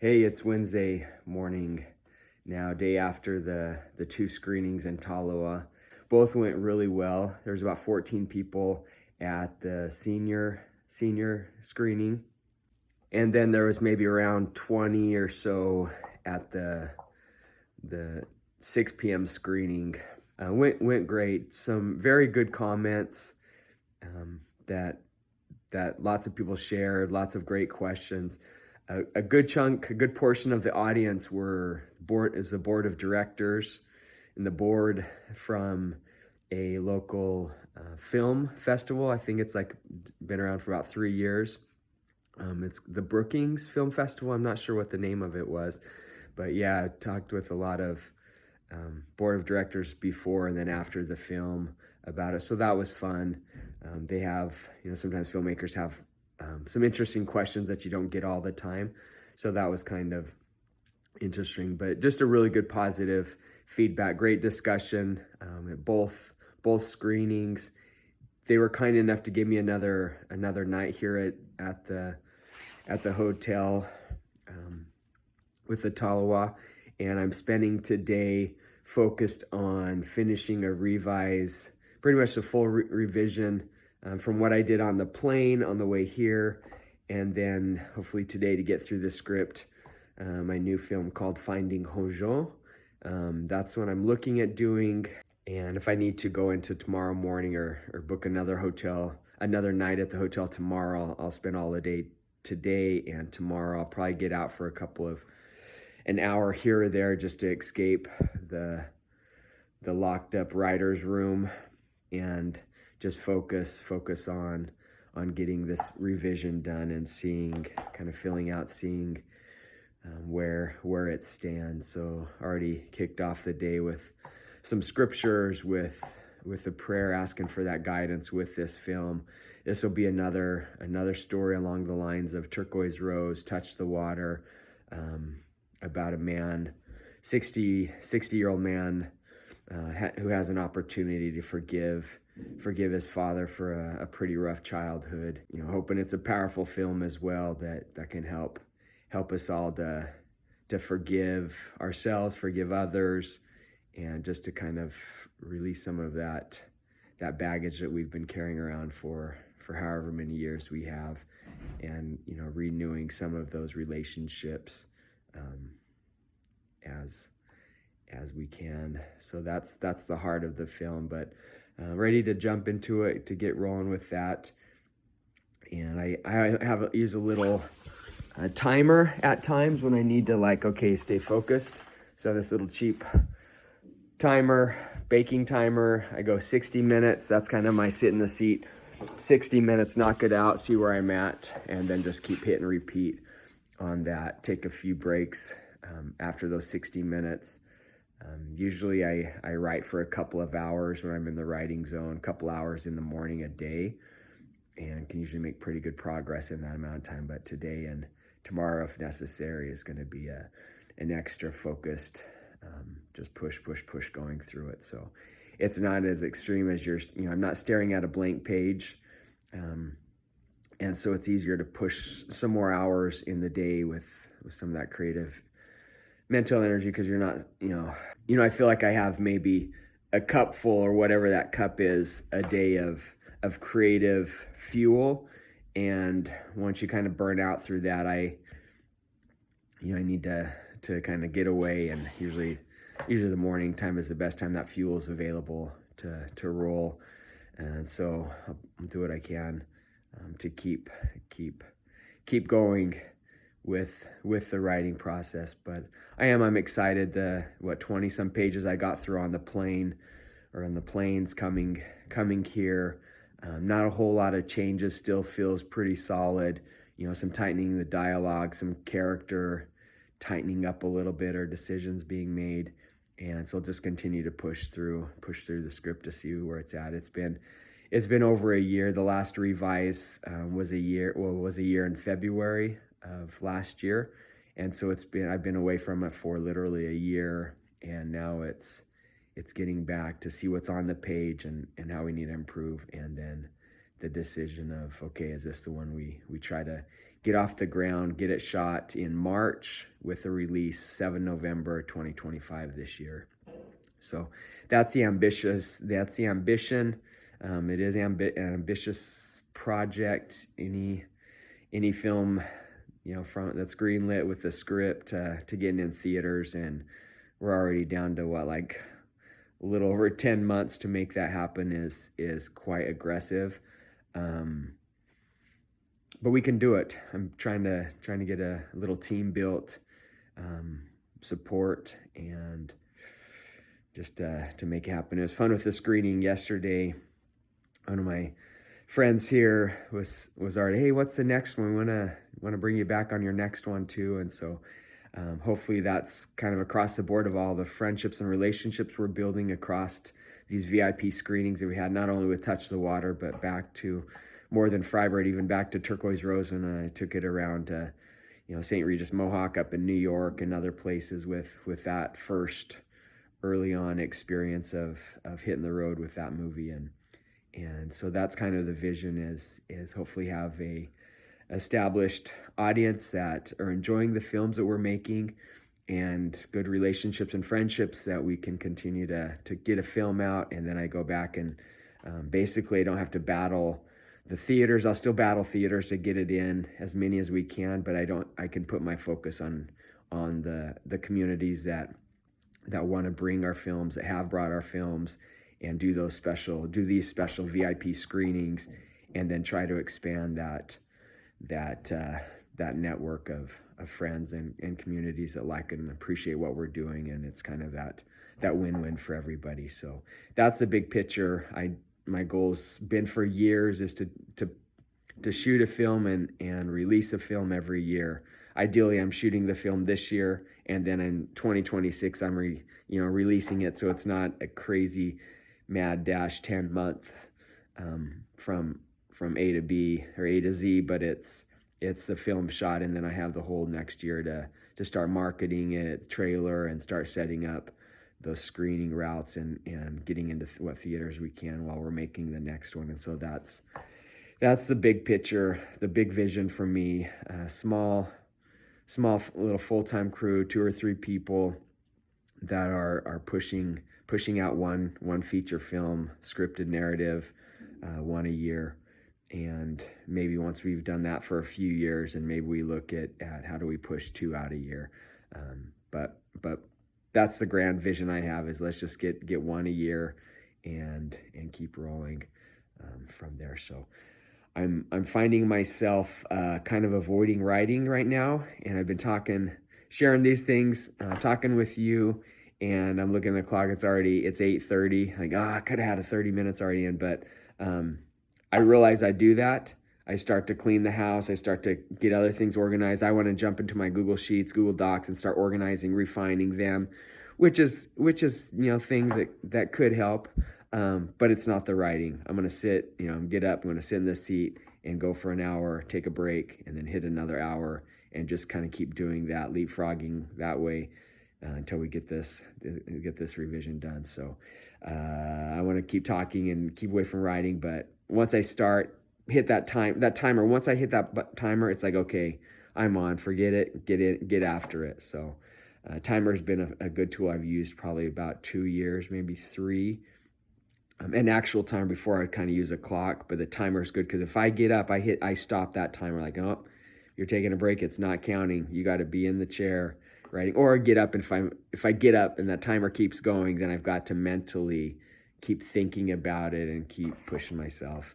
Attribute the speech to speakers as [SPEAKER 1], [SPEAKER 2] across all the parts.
[SPEAKER 1] Hey, it's Wednesday morning now, day after the two screenings in Tolowa. Both went really well. There was about 14 people at the senior screening, and then there was maybe around 20 or so at the 6 p.m. screening. Went great. Some very good comments that lots of people shared. Lots of great questions. A good portion of the audience is the board of directors and the board from a local film festival. I think it's been around for about 3 years. It's the Brookings Film Festival. I'm not sure what the name of it was, but yeah, I talked with a lot of board of directors before and then after the film about it. So that was fun. They have, sometimes filmmakers have some interesting questions that you don't get all the time. So that was kind of interesting, but just a really good positive feedback, great discussion at both screenings. They were kind enough to give me another night here at the hotel with the Tolowa, and I'm spending today focused on finishing a revise, pretty much the full revision from what I did on the plane on the way here, and then hopefully today to get through the script, my new film called Finding Hojo. That's what I'm looking at doing, and if I need to go into tomorrow morning or book another night at the hotel tomorrow, I'll spend all the day today and tomorrow. I'll probably get out for an hour here or there just to escape the locked up writer's room and just focus on getting this revision done and seeing where it stands. So already kicked off the day with some scriptures, with a prayer asking for that guidance with this film. This will be another story along the lines of Turquoise Rose, Touch the Water, about a man, 60-year-old man who has an opportunity to forgive his father for a pretty rough childhood. Hoping it's a powerful film as well that can help us all to forgive ourselves, forgive others, and just to kind of release some of that baggage that we've been carrying around for however many years we have, and renewing some of those relationships as we can. So that's the heart of the film, but ready to jump into it, to get rolling with that. And I use a little timer at times when I need to stay focused. So this little cheap timer, baking timer, I go 60 minutes. That's kind of my sit in the seat. 60 minutes, knock it out, see where I'm at, and then just keep hitting repeat on that. Take a few breaks after those 60 minutes. Usually I write for a couple of hours when I'm in the writing zone, a couple hours in the morning a day, and can usually make pretty good progress in that amount of time. But today and tomorrow, if necessary, is going to be an extra focused, just push going through it. So it's not as extreme as I'm not staring at a blank page. And so it's easier to push some more hours in the day with some of that creative mental energy, because you're not, I feel like I have maybe a cup full or whatever that cup is a day of creative fuel. And once you kind of burn out through that, I need to kind of get away, and usually the morning time is the best time that fuel is available to roll. And so I'll do what I can to keep going with the writing process. But I'm excited. The 20 some pages I got through on the plane, or on the planes coming here. Not a whole lot of changes, still feels pretty solid. Some tightening the dialogue, some character tightening up a little bit, or decisions being made. And so I'll just continue to push through the script to see where it's at. It's been over a year. The last revise was a year in February of last year. And so I've been away from it for literally a year, and now it's getting back to see what's on the page and how we need to improve, and then the decision of, okay, is this the one we try to get off the ground, get it shot in March with a release 7 November 2025 this year. So that's the ambition. It is an ambitious project. Any film, from that's greenlit with the script to getting in theaters, and we're already down to like a little over 10 months to make that happen is quite aggressive. But we can do it. I'm trying to get a little team built, support, and just to make it happen. It was fun with the screening yesterday. One of my friends here was already, hey, what's the next one? We want to bring you back on your next one too. And so hopefully that's kind of across the board of all the friendships and relationships we're building across these VIP screenings that we had, not only with Touch the Water, but back to more than Frybird, even back to Turquoise Rose when I took it around St. Regis Mohawk up in New York and other places with that first early on experience of hitting the road with that movie. And so that's kind of the vision is hopefully have a established audience that are enjoying the films that we're making, and good relationships and friendships that we can continue to get a film out. And then I go back and basically I don't have to battle the theaters. I'll still battle theaters to get it in as many as we can, but I can put my focus on the communities that want to bring our films, that have brought our films, and do these special VIP screenings, and then try to expand that network of friends and communities that like and appreciate what we're doing. And it's kind of that win-win for everybody. So that's the big picture. My goal's been for years is to shoot a film and release a film every year. Ideally, I'm shooting the film this year, and then in 2026, I'm releasing it, so it's not a crazy mad dash 10-month from A to B or A to Z, but it's a film shot, and then I have the whole next year to start marketing it, trailer, and start setting up those screening routes and getting into what theaters we can while we're making the next one. And so that's the big picture, the big vision for me. Small little full-time crew, 2 or 3 people that are pushing out one feature film, scripted narrative, one a year. And maybe once we've done that for a few years, and maybe we look at how do we push 2 out a year. But that's the grand vision I have, is let's just get 1 a year and keep rolling from there. So I'm finding myself kind of avoiding writing right now, and I've been sharing these things, talking with you, and I'm looking at the clock. It's 8:30. Like, I could have had 30 minutes already in, but I realize I do that. I start to clean the house. I start to get other things organized. I want to jump into my Google Sheets, Google Docs, and start organizing, refining them, which is things that could help. But it's not the writing. I'm going to sit, get up, I'm going to sit in this seat and go for an hour, take a break, and then hit another hour, and just kind of keep doing that, leapfrogging that way until we get this revision done. So I want to keep talking and keep away from writing. But once I hit that timer, once I hit that timer, it's like, okay, I'm on, forget it, get after it. So timer's been a good tool I've used probably about 2 years, maybe 3. An actual timer before I kind of use a clock, but the timer is good because if I get up, I stop that timer. Like, oh, you're taking a break, it's not counting. You got to be in the chair writing, or get up. And if I get up and that timer keeps going, then I've got to mentally keep thinking about it and keep pushing myself,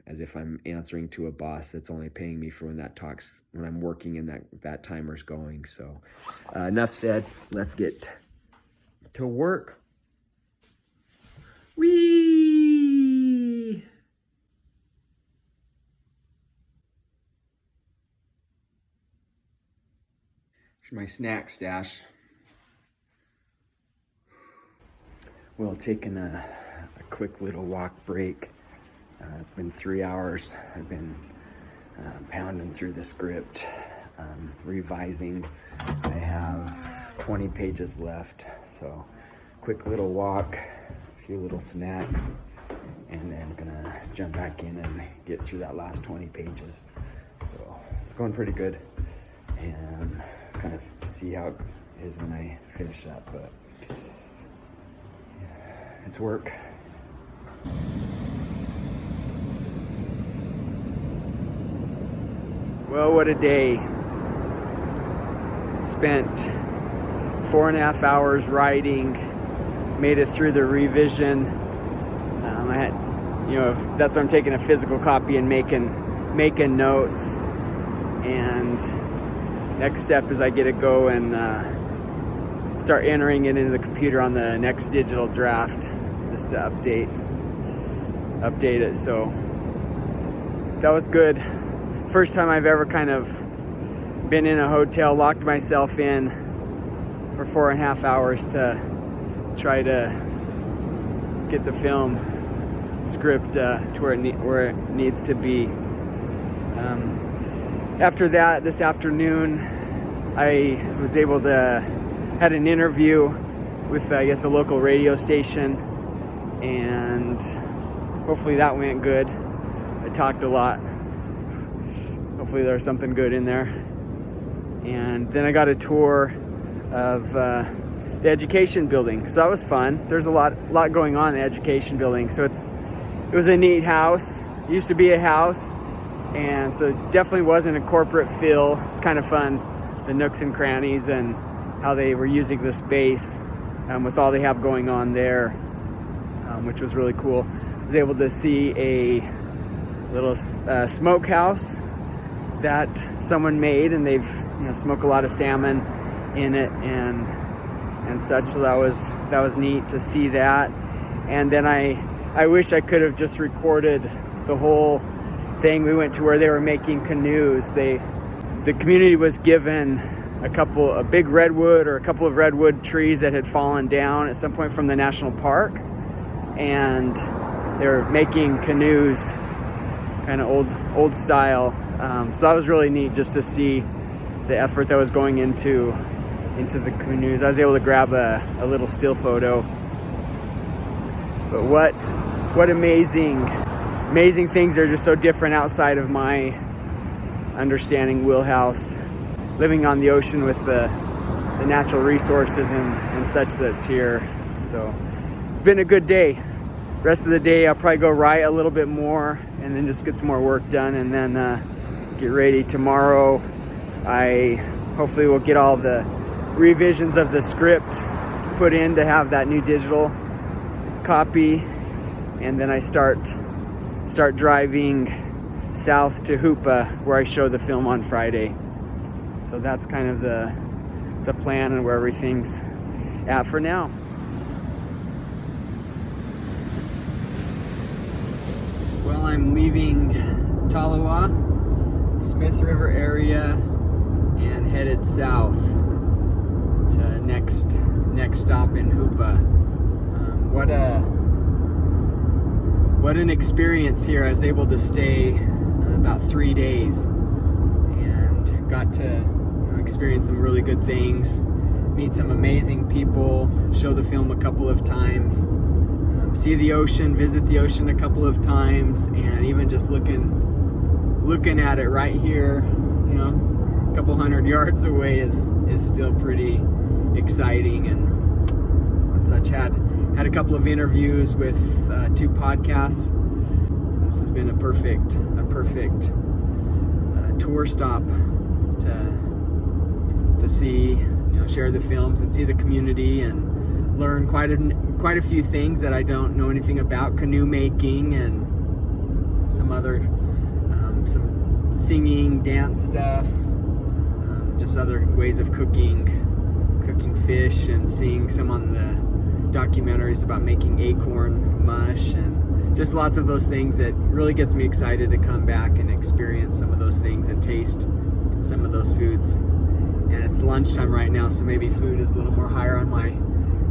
[SPEAKER 1] as if I'm answering to a boss that's only paying me for when I'm working and that timer's going. So enough said. Let's get to work. Whee! Here's my snack stash. Well, taking a quick little walk break. It's been 3 hours. I've been pounding through the script, revising. I have 20 pages left, so quick little walk, a few little snacks, and then gonna jump back in and get through that last 20 pages. So going pretty good, and kind of see how it is when I finish up, but yeah, it's work. Well, what a day. Spent 4.5 hours riding, made it through the revision. I had, if that's why I'm taking a physical copy and making notes. And next step is I get to go and start entering it into the computer on the next digital draft, just to update it. So that was good. First time I've ever kind of been in a hotel, locked myself in for 4.5 hours to try to get the film script to where it needs to be. After that, this afternoon, I was able to had an interview with a local radio station, and hopefully that went good. I talked a lot. Hopefully there's something good in there. And then I got a tour of the education building, so that was fun. There's a lot going on in the education building. So it was a neat house. It used to be a house, and so it definitely wasn't a corporate feel. It's kind of fun, the nooks and crannies and how they were using the space with all they have going on there, which was really cool. I was able to see a little smokehouse that someone made, and they've smoked a lot of salmon in it and such. So that was neat to see that. And then I wish I could have just recorded the whole thing. We went to where they were making canoes. The community was given a big redwood or a couple of redwood trees that had fallen down at some point from the national park, and they were making canoes, kind of old style. So that was really neat just to see the effort that was going into the canoes. I was able to grab a little still photo. But what amazing things are just so different outside of my understanding wheelhouse, living on the ocean with the natural resources and such that's here. So it's been a good day. Rest of the day I'll probably go write a little bit more and then just get some more work done, and then get ready. Tomorrow I hopefully will get all the revisions of the script put in to have that new digital copy, and then I start driving south to Hoopa, where I show the film on Friday. So that's kind of the plan and where everything's at for now. Well, I'm leaving Tolowa, Smith River area, and headed south to next stop in Hoopa. What an experience here. I was able to stay about 3 days and got to experience some really good things, meet some amazing people, show the film a couple of times, see the ocean, visit the ocean a couple of times, and even just looking at it right here, a couple hundred yards away is still pretty exciting and such. Had a couple of interviews with 2 podcasts. This has been a perfect tour stop to see, share the films and see the community and learn quite a few things that I don't know anything about, canoe making and some other some singing, dance stuff, just other ways of cooking fish, and seeing some on the documentaries about making acorn mush, and just lots of those things that really gets me excited to come back and experience some of those things and taste some of those foods. And it's lunchtime right now, so maybe food is a little more higher on my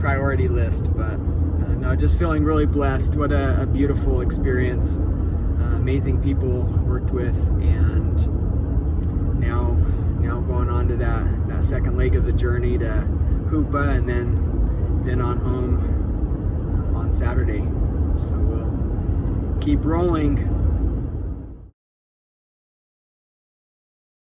[SPEAKER 1] priority list, but no, just feeling really blessed. What a beautiful experience. Amazing people worked with, and now going on to that second leg of the journey to Hoopa, and then on home on Saturday. So we'll keep rolling.